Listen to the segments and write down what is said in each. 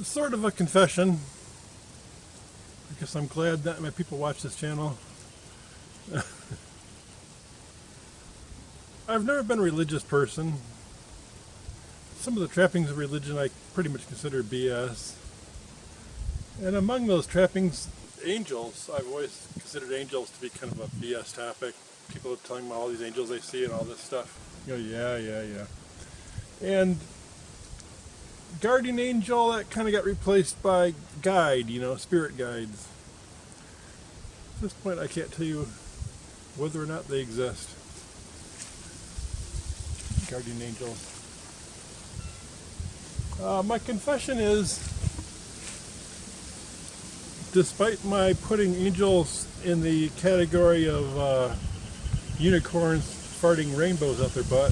Sort of a confession. I guess I'm glad that my people watch this channel. I've never been a religious person. Some of the trappings of religion I pretty much consider BS. And among those trappings, angels. I've always considered angels to be kind of a BS topic. People are telling me all these angels they see and all this stuff. You know, yeah. And guardian angel, that kind of got replaced by guide, spirit guides. At this point, I can't tell you whether or not they exist. Guardian angels. My confession is, despite my putting angels in the category of unicorns farting rainbows out their butt,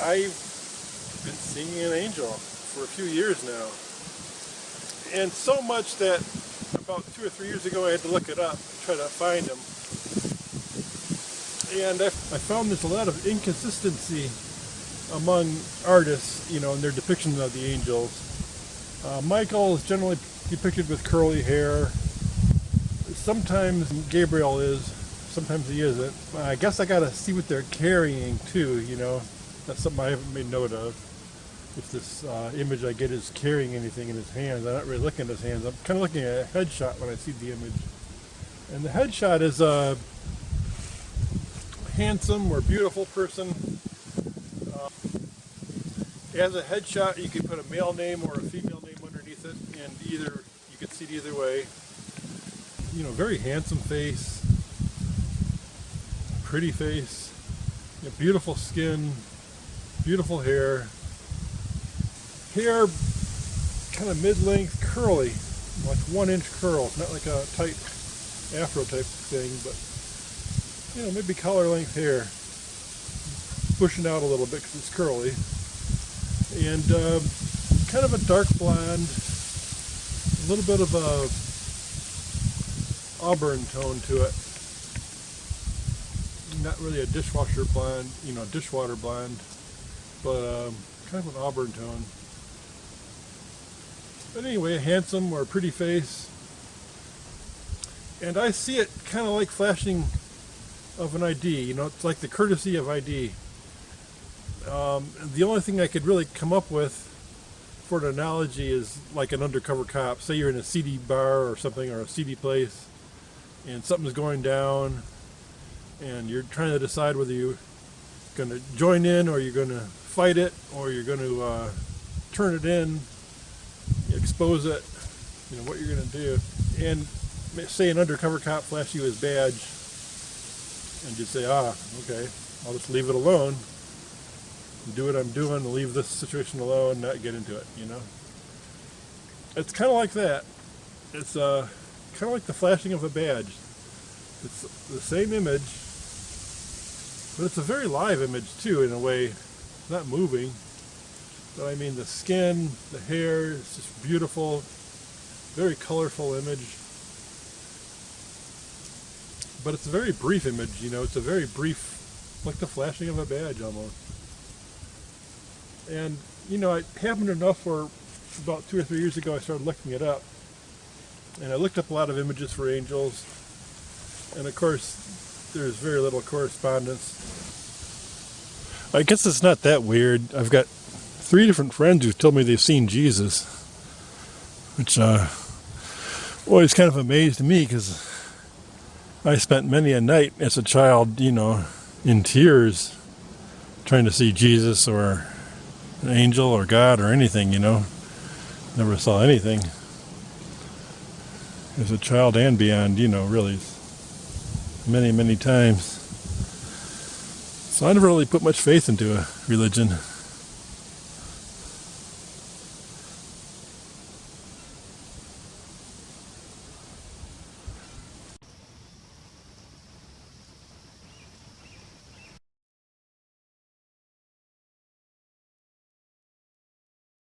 I've been seeing an angel for a few years now. And so much that about 2 or 3 years ago I had to look it up, try to find him. And I found there's a lot of inconsistency among artists, in their depictions of the angels. Michael is generally depicted with curly hair. Sometimes Gabriel is, sometimes he isn't. I guess I gotta see what they're carrying too, That's something I haven't made note of. If this image I get is carrying anything in his hands. I'm not really looking at his hands. I'm kind of looking at a headshot when I see the image. And the headshot is a handsome or beautiful person. As a headshot, you could put a male name or a female name underneath it, and either you could see it either way. Very handsome face, pretty face, beautiful skin, beautiful hair. Hair kind of mid-length, curly, like 1-inch curls, not like a tight afro type thing, but maybe collar length hair, pushing out a little bit because it's curly. And kind of a dark blonde, a little bit of a auburn tone to it. Not really a dishwasher blonde, dishwater blonde, but kind of an auburn tone. But anyway, a handsome or pretty face. And I see it kind of like flashing of an ID, it's like the courtesy of ID. The only thing I could really come up with for an analogy is like an undercover cop. Say you're in a seedy bar or something, or a seedy place, and something's going down, and you're trying to decide whether you're going to join in, or you're going to fight it, or you're going to turn it in, expose it, what you're going to do. And say an undercover cop flashes you his badge, and you say, okay, I'll just leave it alone. Do what I'm doing, leave this situation alone, not get into it, It's kind of like that. It's kind of like the flashing of a badge. It's the same image, but it's a very live image too, in a way. It's not moving, but I mean the skin, the hair, it's just beautiful, very colorful image. But it's a very brief image, it's a very brief, like the flashing of a badge almost. And, it happened enough where about 2 or 3 years ago I started looking it up. And I looked up a lot of images for angels. And of course, there's very little correspondence. I guess it's not that weird. I've got 3 different friends who've told me they've seen Jesus. Which always kind of amazed me, because I spent many a night as a child, in tears trying to see Jesus or an angel or God or anything, Never saw anything. As a child and beyond, really. Many, many times. So I never really put much faith into a religion.